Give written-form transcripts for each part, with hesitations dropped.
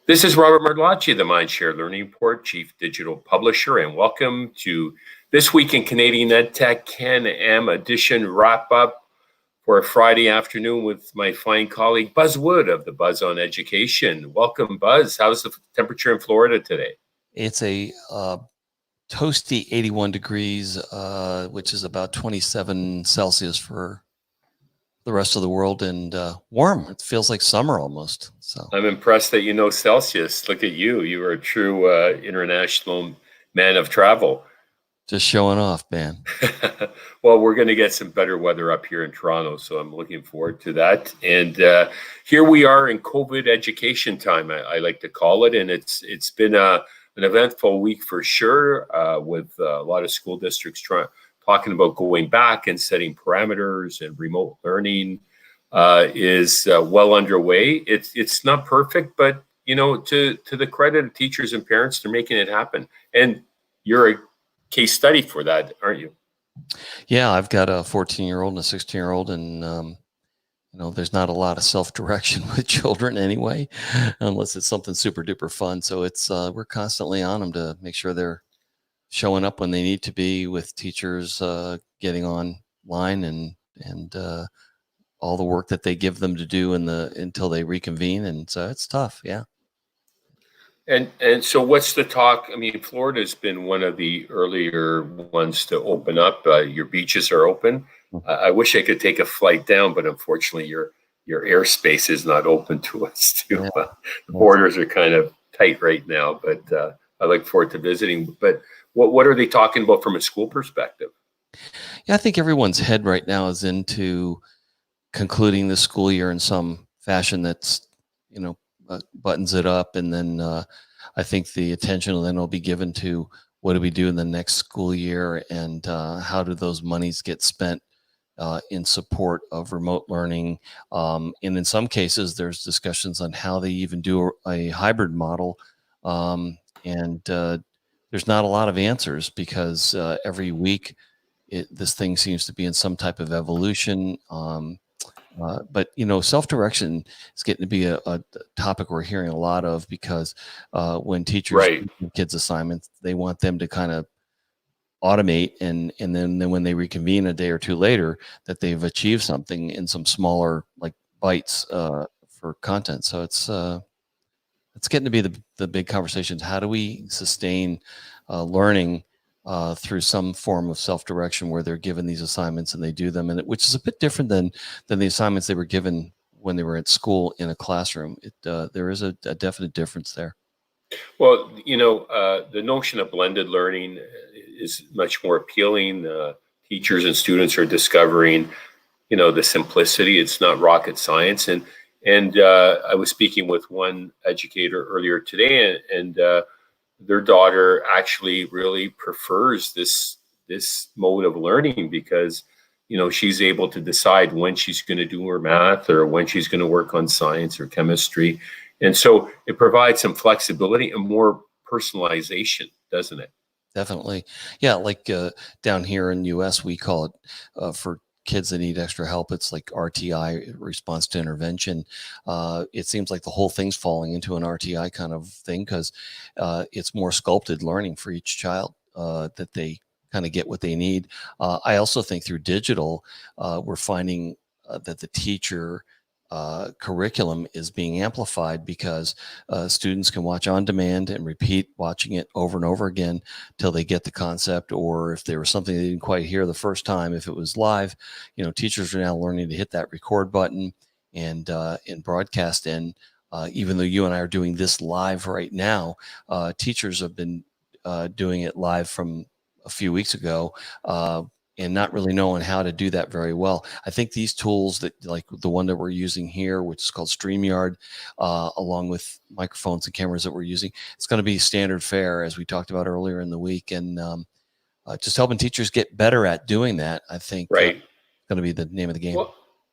This is Robert Mardlacci, the Mindshare Learning Report, Chief Digital Publisher, and welcome to This Week in Canadian EdTech Can-Am edition wrap-up for a Friday afternoon with my fine colleague Buzz Wood of the Buzz on Education. Welcome, Buzz. How's the temperature in Florida today? It's a toasty 81 degrees, which is about 27 Celsius for the rest of the world, and warm. It feels like summer almost. So I'm impressed that you know Celsius. Look at you. You are a true international man of travel. Just showing off, man. Well, we're going to get some better weather up here in Toronto, so I'm looking forward to that. And here we are in COVID education time, I like to call it, and it's been an eventful week for sure, with a lot of school districts talking about going back and setting parameters, and remote learning is well underway. It's not perfect, but to the credit of teachers and parents, they're making it happen. And you're a case study for that, aren't you? Yeah, I've got a 14-year-old and a 16-year-old, and there's not a lot of self-direction with children anyway, unless it's something super duper fun. So it's we're constantly on them to make sure they're showing up when they need to be, with teachers getting online and all the work that they give them to do until they reconvene. And so it's tough. Yeah. And so what's the talk? I mean, Florida's been one of the earlier ones to open up. Your beaches are open. I wish I could take a flight down, but unfortunately your airspace is not open to us too. Yeah. The borders are kind of tight right now, but I look forward to visiting. But what are they talking about from a school perspective? Yeah, I think everyone's head right now is into concluding the school year in some fashion that's, buttons it up. And then I think the attention then will be given to what do we do in the next school year, and how do those monies get spent in support of remote learning. And in some cases, there's discussions on how they even do a hybrid model. And there's not a lot of answers, because every week this thing seems to be in some type of evolution. But self-direction is getting to be a topic we're hearing a lot of, because when teachers give kids assignments, they want them to kind of automate, and then when they reconvene a day or two later, that they've achieved something in some smaller like bites for content. So it's getting to be the big conversations. How do we sustain learning through some form of self-direction, where they're given these assignments and they do them, and which is a bit different than the assignments they were given when they were at school in a classroom. There is a definite difference there. Well, the notion of blended learning is much more appealing. Teachers and students are discovering, the simplicity. It's not rocket science. And I was speaking with one educator earlier today, and their daughter actually really prefers this mode of learning, because she's able to decide when she's going to do her math, or when she's going to work on science or chemistry. And so it provides some flexibility and more personalization, doesn't it? Definitely. Yeah, like down here in the US, we call it for kids that need extra help, it's like RTI, response to intervention. It seems like the whole thing's falling into an RTI kind of thing, because it's more sculpted learning for each child, that they kind of get what they need. I also think through digital, we're finding that the teacher curriculum is being amplified, because students can watch on demand and repeat watching it over and over again till they get the concept, or if there was something they didn't quite hear the first time, if it was live, teachers are now learning to hit that record button and broadcast in. Even though you and I are doing this live right now, teachers have been doing it live from a few weeks ago, and not really knowing how to do that very well. I think these tools, that like the one that we're using here, which is called StreamYard, along with microphones and cameras that we're using, it's going to be standard fare, as we talked about earlier in the week, and just helping teachers get better at doing that, I think, right, going to be the name of the game.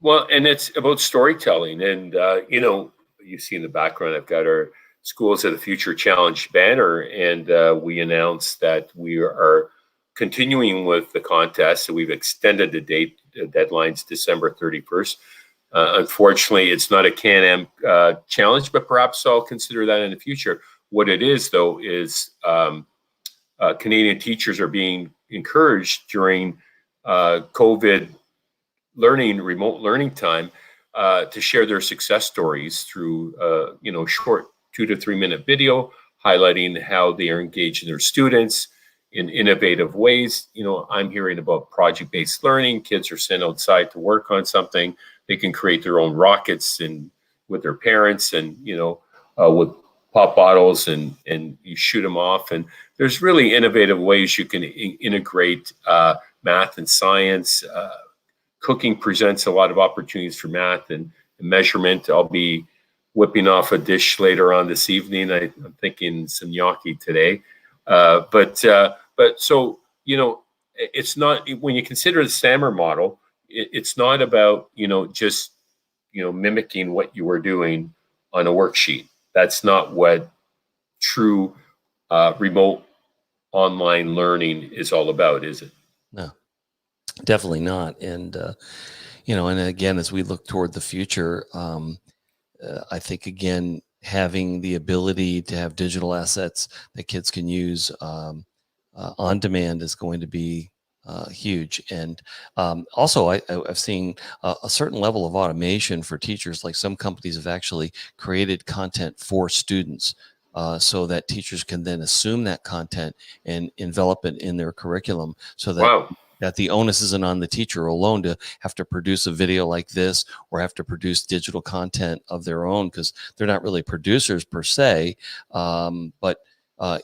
Well, and it's about storytelling, and you see in the background, I've got our Schools of the Future Challenge banner, and we announced that we are continuing with the contest. So we've extended the deadlines December 31st. Unfortunately, it's not a Can-Am challenge, but perhaps I'll consider that in the future. What it is, though, is Canadian teachers are being encouraged during COVID remote learning time, to share their success stories through, short 2 to 3 minute video highlighting how they are engaging their students in innovative ways. I'm hearing about project-based learning. Kids are sent outside to work on something. They can create their own rockets and with their parents, and with pop bottles, and you shoot them off. And there's really innovative ways you can integrate math and science. Cooking presents a lot of opportunities for math and measurement. I'll be whipping off a dish later on this evening. I'm thinking some gnocchi today. But so, it's not, when you consider the SAMR model, it's not about, just, mimicking what you were doing on a worksheet. That's not what true remote online learning is all about, is it? No, definitely not. And, and again, as we look toward the future, I think, again, having the ability to have digital assets that kids can use on demand is going to be huge. And also, I've seen a certain level of automation for teachers. Like, some companies have actually created content for students, so that teachers can then assume that content and envelop it in their curriculum, so that Wow. the onus isn't on the teacher alone to have to produce a video like this, or have to produce digital content of their own, because they're not really producers per se, but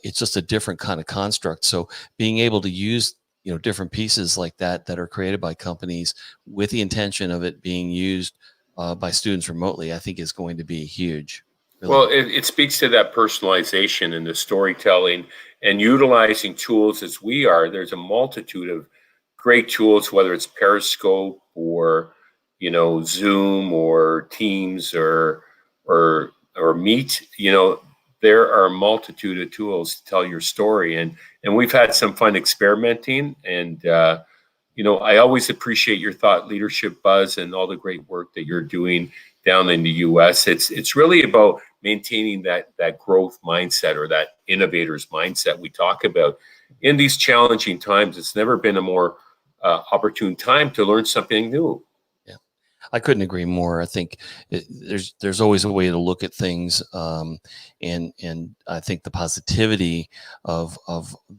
it's just a different kind of construct. So being able to use different pieces like that are created by companies with the intention of it being used by students remotely, I think is going to be huge. Really. Well, it speaks to that personalization and the storytelling, and utilizing tools as we are. There's a multitude of great tools, whether it's Periscope or Zoom or Teams or Meet. There are a multitude of tools to tell your story, and we've had some fun experimenting. And I always appreciate your thought leadership, Buzz, and all the great work that you're doing down in the U.S. It's really about maintaining that growth mindset, or that innovator's mindset we talk about. In these challenging times, it's never been a more opportune time to learn something new. Yeah, I couldn't agree more. I think there's always a way to look at things, and I think the positivity of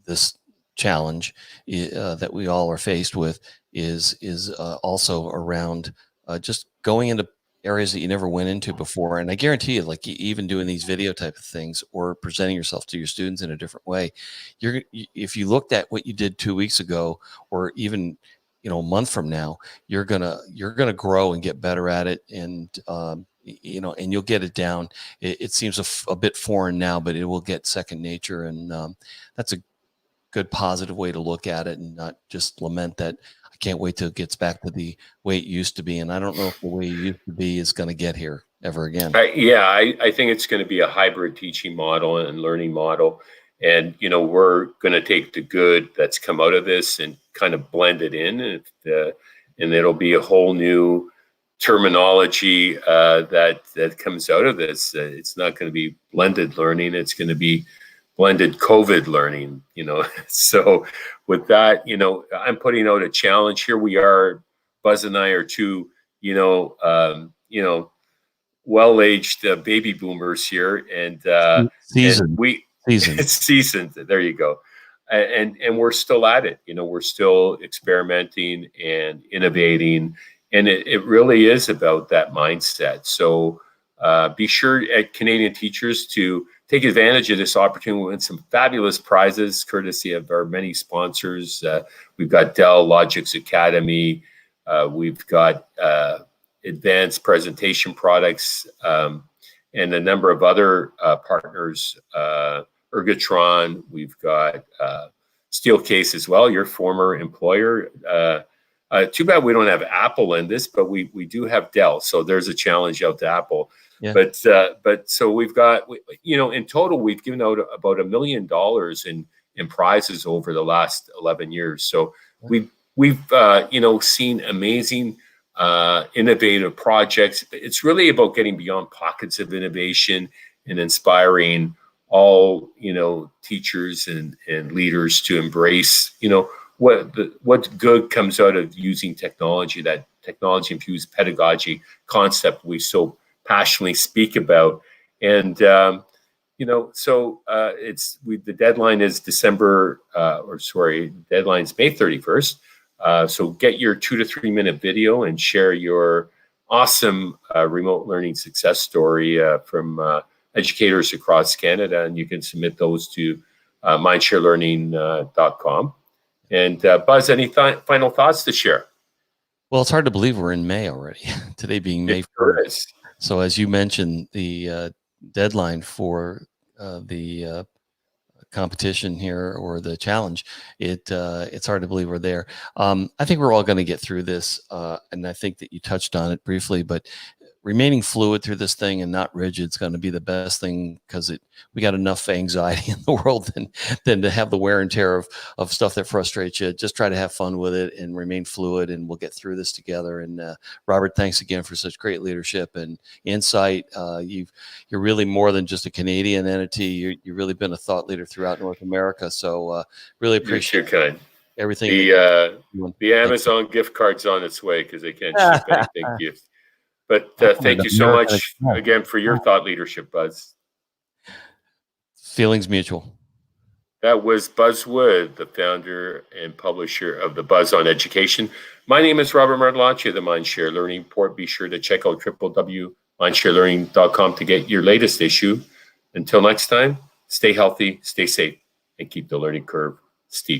this challenge that we all are faced with is also around just going into areas that you never went into before. And I guarantee you, like, even doing these video type of things, or presenting yourself to your students in a different way, if you looked at what you did 2 weeks ago, or even a month from now, you're gonna grow and get better at it. And and you'll get it down. It seems a bit foreign now, but it will get second nature. And that's a good positive way to look at it, and not just lament that I can't wait till it gets back to the way it used to be. And I don't know if the way it used to be is going to get here ever again. I think it's going to be a hybrid teaching model and learning model. And, we're going to take the good that's come out of this and kind of blend it in. And it'll be a whole new terminology that comes out of this. It's not going to be blended learning. It's going to be blended COVID learning, So with that, I'm putting out a challenge. Here we are, Buzz and I are two, well-aged baby boomers here, and Seasoned. and we Seasoned. it's seasoned. There you go. And we're still at it. We're still experimenting and innovating, and it really is about that mindset. So be sure at Canadian Teachers to take advantage of this opportunity. We win some fabulous prizes courtesy of our many sponsors. We've got Dell Logix Academy. We've got advanced presentation products, and a number of other partners, Ergotron. We've got Steelcase as well, your former employer. Too bad we don't have Apple in this, but we do have Dell. So there's a challenge out to Apple. Yeah. But so we've got, in total, we've given out about $1 million in prizes over the last 11 years. So we've seen amazing innovative projects. It's really about getting beyond pockets of innovation and inspiring all, teachers and leaders to embrace, what good comes out of using technology, that technology infused pedagogy concept we so passionately speak about. And the deadline is deadline's May 31st. So get your 2 to 3 minute video and share your awesome remote learning success story from educators across Canada, and you can submit those to mindsharelearning.com. And Buzz, any final thoughts to share? Well, it's hard to believe we're in May already. Today being May 1st. So as you mentioned, the deadline for the competition here, or the challenge, it's hard to believe we're there. I think we're all going to get through this, and I think that you touched on it briefly, but remaining fluid through this thing and not rigid is going to be the best thing, because we got enough anxiety in the world than to have the wear and tear of stuff that frustrates you. Just try to have fun with it and remain fluid, and we'll get through this together. And Robert, thanks again for such great leadership and insight. You're really more than just a Canadian entity. You've really been a thought leader throughout North America. So really appreciate everything. The Amazon gift card's on its way, because they can't ship anything gifts. But thank you so much again for your thought leadership, Buzz. Feelings mutual. That was Buzz Wood, the founder and publisher of The Buzz on Education. My name is Robert Martellacci of the Mindshare Learning Report. Be sure to check out www.mindsharelearning.com to get your latest issue. Until next time, stay healthy, stay safe, and keep the learning curve steep.